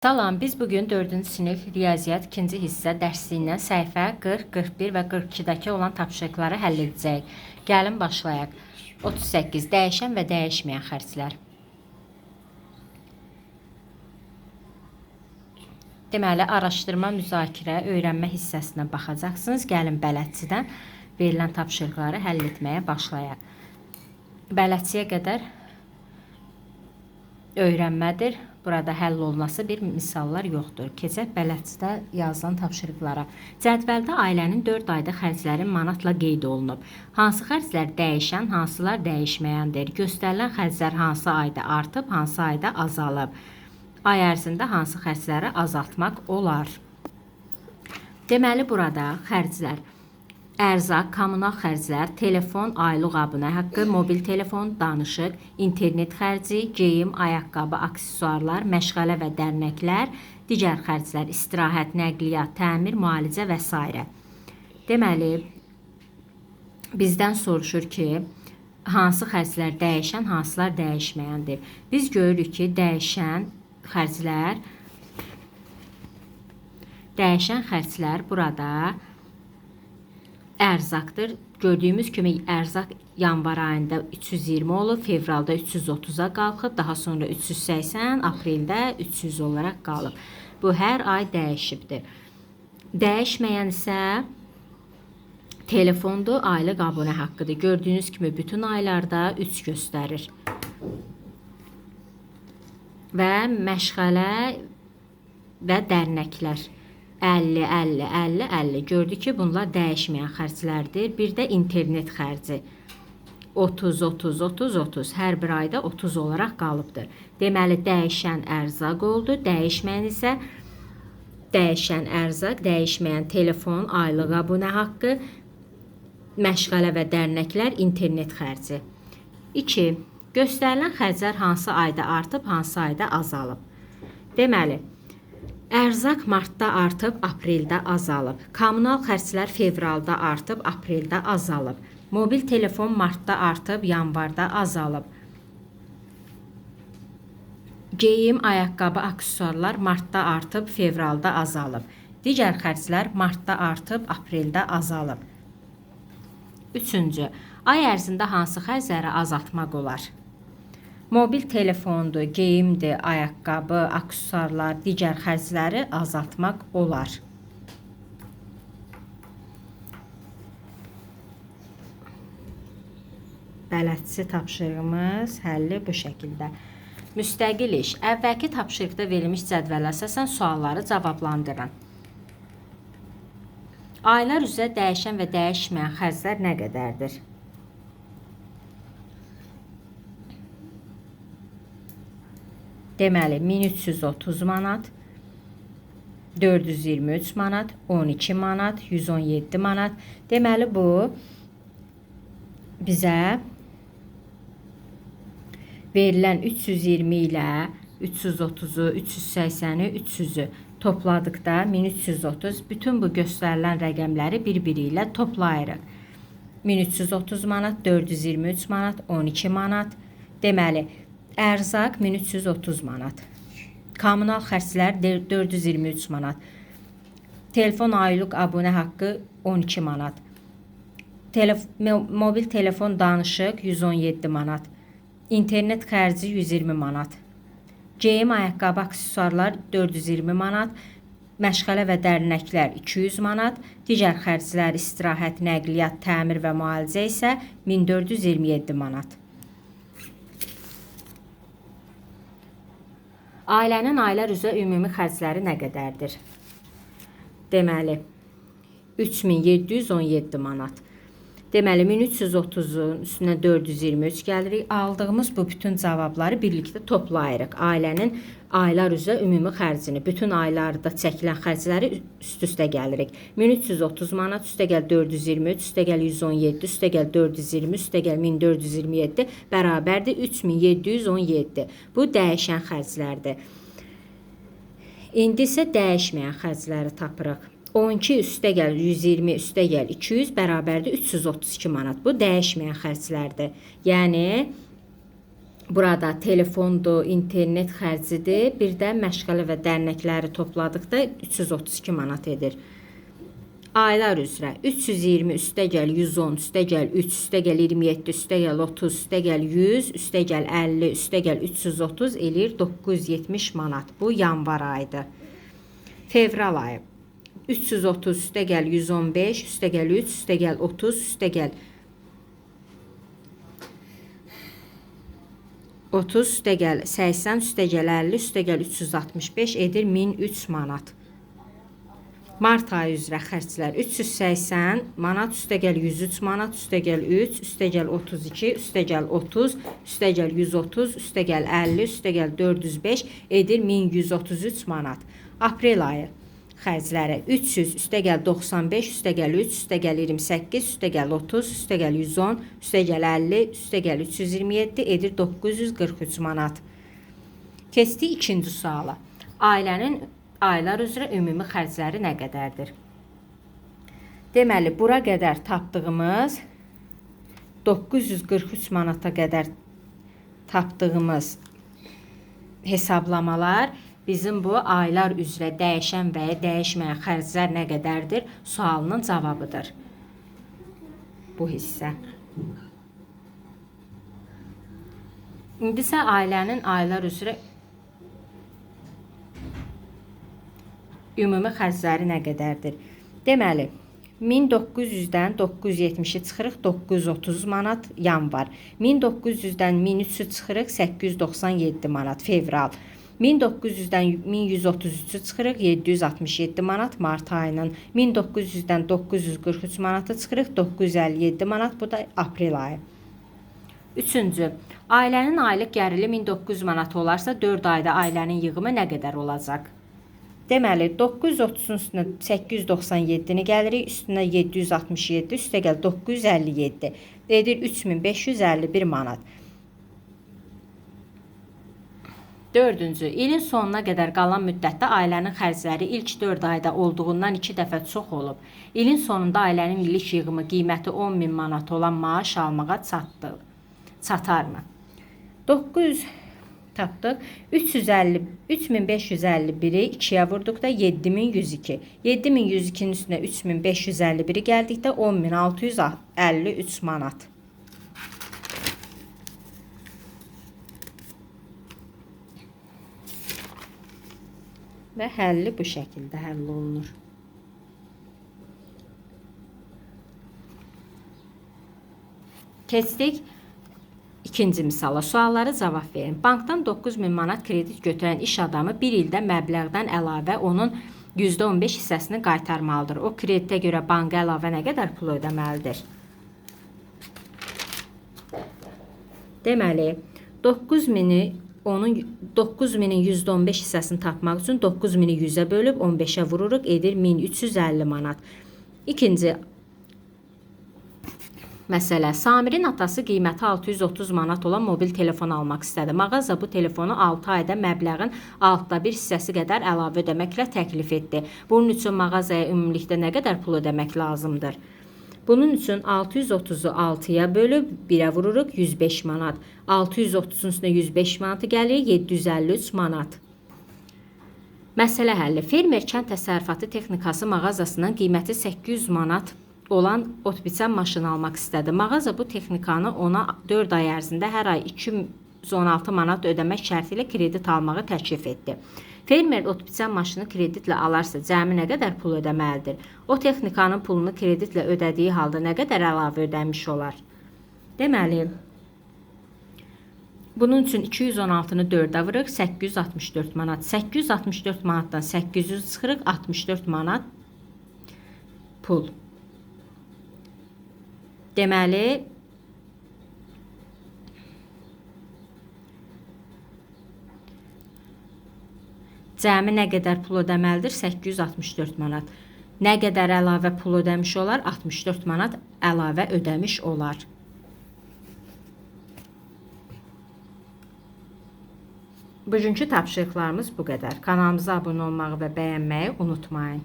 Salam, biz bugün 4-cü sinif riyaziyyat 2-ci hissə dərsliyindən səhifə 40, 41 və 42-dəki olan tapşırıqları həll edəcəyik. Gəlin başlayaq. 38. Dəyişən və dəyişməyən xərclər. Deməli, araşdırma, müzakirə, öyrənmə hissəsinə baxacaqsınız. Gəlin bələdçidən verilən tapşırıqları həll etməyə başlayaq. Bələdçiyə qədər öyrənmədir. Burada həll olunası bir misallar yoxdur. Keçək bələdçidə yazılan tapşırıqlara. Cədvəldə ailənin 4 ayda xərcləri manatla qeyd olunub. Hansı xərclər dəyişən, hansılar dəyişməyəndir? Göstərilən xərclər hansı ayda artıb, hansı ayda azalıb? Ay ərzində hansı xərcləri azaltmaq olar? Deməli, burada xərclər ərzaq, kommunal xərclər, telefon, aylıq abunə haqqı, mobil telefon, danışıq, internet xərci, geyim, ayaqqabı, aksesuarlar, məşğələ və dərnəklər, digər xərclər, istirahət, nəqliyyat, təmir, müalicə və s. Deməli, bizdən soruşur ki, hansı xərclər dəyişən, hansılar dəyişməyəndir? Biz görürük ki, dəyişən xərclər burada ərzaqdır. Gördüyümüz kimi ərzaq yanvar ayında 320 olub, fevralda 330-a qalxıb, daha sonra 380, apreldə 300 olaraq qalıb. Bu hər ay dəyişibdir. Dəyişməyən isə telefondur, aylıq abunə haqqıdır. Gördüyünüz kimi bütün aylarda 3 göstərir. Və məşğələ və dərnəklər 50, 50, 50, 50. Gördük ki, bunlar dəyişməyən xərclərdir. Bir də internet xərci 30, 30, 30, 30. Hər bir ayda 30 olaraq qalıbdır. Deməli, dəyişən ərzaq oldu. Dəyişməyən isə dəyişən ərzaq, dəyişməyən telefon, aylıq abunə haqqı, məşğələ və dərnəklər, internet xərci. 2. Göstərilən xərclər hansı ayda artıb, hansı ayda azalıb? Deməli, ərzaq martda artıb, apreldə azalıb. Kommunal xərclər fevralda artıb, apreldə azalıb. Mobil telefon martda artıb, yanvarda azalıb. Geyim, ayaqqabı, aksesuarlar martda artıb, fevralda azalıb. Digər xərclər martda artıb, apreldə azalıb. 3. Ay ərzində hansı xərcləri azaltmaq olar? Mobil telefondur, geyimdir, ayaqqabı, aksesuarlar, digər xərcləri azaltmaq olar. Bələdçi tapşırığımız həlli bu şəkildə. Müstəqil iş. Əvvəlki tapşırıqda verilmiş cədvələ əsasən sualları cavablandırın. Aylar üzrə dəyişən və dəyişməyən xərclər nə qədərdir? Deməli, 1330 manat, 423 manat, 12 manat, 117 manat. Deməli, bu bizə verilən 320 ilə 330-u, 380-i, 300-ü topladıqda 1330, bütün bu göstərilən rəqəmləri bir-biri ilə toplayırıq. 1330 manat, 423 manat, 12 manat. Deməli, ərzaq 1330 manat. Kommunal xərclər 423 manat. Telefon aylıq abunə haqqı 12 manat. Mobil telefon danışıq 117 manat. İnternet xərci 120 manat. Geyim, ayaqqabı, aksesuarlar 420 manat. Məşğələ və dərnəklər 200 manat. Digər xərclər istirahət, nəqliyyat, təmir və müalicə isə 1427 manat. Ailənin aylar üzrə ümumi xərcləri nə qədərdir? Deməli, 3717 manat. Deməli, 1330-un üstünə 423 gəlirik. Aldığımız bu bütün cavabları birlikdə toplayırıq. Ailənin aylar üzrə ümumi xərcini, bütün aylarda çəkilən xərcləri üst-üstə gəlirik. 1330 manat, üstə gəl 423, üstə gəl 117, üstə gəl 420, üstə gəl 1427 bərabərdir 3717. Bu dəyişən xərclərdir. İndi isə dəyişməyən xərcləri tapırıq. 12 üstə gəl 120, üstə gəl 200 bərabərdir 332 manat. Bu dəyişməyən xərclərdir. Yəni Burada telefondur, internet xərcidir, bir də məşğələ və dərnəkləri topladıqda 332 manat edir. Aylar üzrə 320 üstəgəl 110 üstəgəl 3 üstəgəl 27 üstəgəl 30 üstəgəl 100 üstəgəl 50 üstəgəl 330 eləyir 970 manat. Bu yanvar ayıdır. Fevral ayı 330 üstəgəl 115 üstəgəl 3 üstəgəl 30 üstəgəl 30 üstəgəl 80 üstəgəl 50 üstəgəl 365 edir 1003 manat. Mart ayı üzrə xərclər 380 manat üstəgəl 103 manat üstəgəl 3 üstəgəl 32 üstəgəl 30 üstəgəl 130 üstəgəl 50 üstəgəl 405 edir 1133 manat. Aprel ayı xərcləri 300 üstəgəl 95 üstəgəl 3 üstəgəl 28 üstəgəl 30 üstəgəl 110 üstəgəl 50 üstəgəl 327 edir 943 manat. Keçdik ikinci suala. Ailənin aylar üzrə ümumi xərcləri nə qədərdir? Deməli, bura qədər tapdığımız 943 manata qədər tapdığımız hesablamalar bizim bu aylar üzrə dəyişən və ya dəyişməyən xərclər nə qədərdir sualının cavabıdır. Bu hissə. İndi isə ailənin aylar üzrə ümumi xərcləri nə qədərdir? Deməli, 1900-dən 970-i çıxırıq 930 manat yanvar. 1900-dən 1300-ü çıxırıq 897 manat fevral. 1900-dən 1133-ü çıxırıq 767 manat mart ayının. 1900-dən 943 manata çıxırıq 957 manat, bu da aprel ayı. Üçüncü, ailənin aylıq gəliri 1900 manat olarsa 4 ayda ailənin yığımı nə qədər olacaq? Deməli, 930-un üstünə 897-ni gəlirik, üstünə 767, üstəgəl 957 edir 3551 manat. Dördüncü, ilin sonuna qədər qalan müddətdə ailənin xərcləri ilk 4 ayda olduğundan 2 dəfə çox olub. İlin sonunda ailənin illik yığımı qiyməti 10.000 manat olan maaş almağa çatarmı? 900 tapdıq. 3551-i 2-yə vurduqda 7102. 7102-nin üstünə 3551-i gəldikdə 10653 manat. Və həlli bu şəkildə həll olunur. Keçdik İkinci misala, suallara cavab verin. Bankdan 9000 manat kredit götürən iş adamı bir ildə məbləğdən əlavə onun %15 hissəsini qaytarmalıdır. O kreditə görə banka əlavə nə qədər pul ödəməlidir? Deməli, 9000-in %15 hissəsini tapmaq üçün 9000-i 100-ə bölüb 15-ə vururuq, edir 1350 manat. İkinci məsələ, Samirin atası qiyməti 630 manat olan mobil telefon almaq istədi. Mağaza bu telefonu 6 ayda məbləğin 1/6 hissəsi qədər əlavə ödəməklə təklif etdi. Bunun üçün mağazaya ümumilikdə nə qədər pul ödəmək lazımdır? Bunun üçün 630-u 6-ya bölüb 1-ə vururuq 105 manat. 630-un üstünə 105 manatı gəlir 753 manat. Məsələ həlli. Fermer kənd təsərrüfatı texnikası mağazasından qiyməti 800 manat olan ot-biçən maşını almaq istədi. Mağaza bu texnikanı ona 4 ay ərzində hər ay 216 manat ödəmək şərti ilə kredit almağı təklif etdi. Fermer ot-biçən maşını kreditlə alarsa cəmi nə qədər pul ödəməlidir? O texnikanın pulunu kreditlə ödədiyi halda nə qədər əlavə ödəmiş olar? Deməli, bunun üçün 216-nı 4-ə vırıq, 864 manat. 864 manatdan 800 çıxırıq, 64 manat pul. Deməli, cəmi nə qədər pul ödəməlidir? 864 manat. Nə qədər əlavə pul ödəmiş olar? 64 manat əlavə ödəmiş olar. Bugünkü tapşırıqlarımız bu qədər. Kanalımıza abunə olmağı və bəyənməyi unutmayın.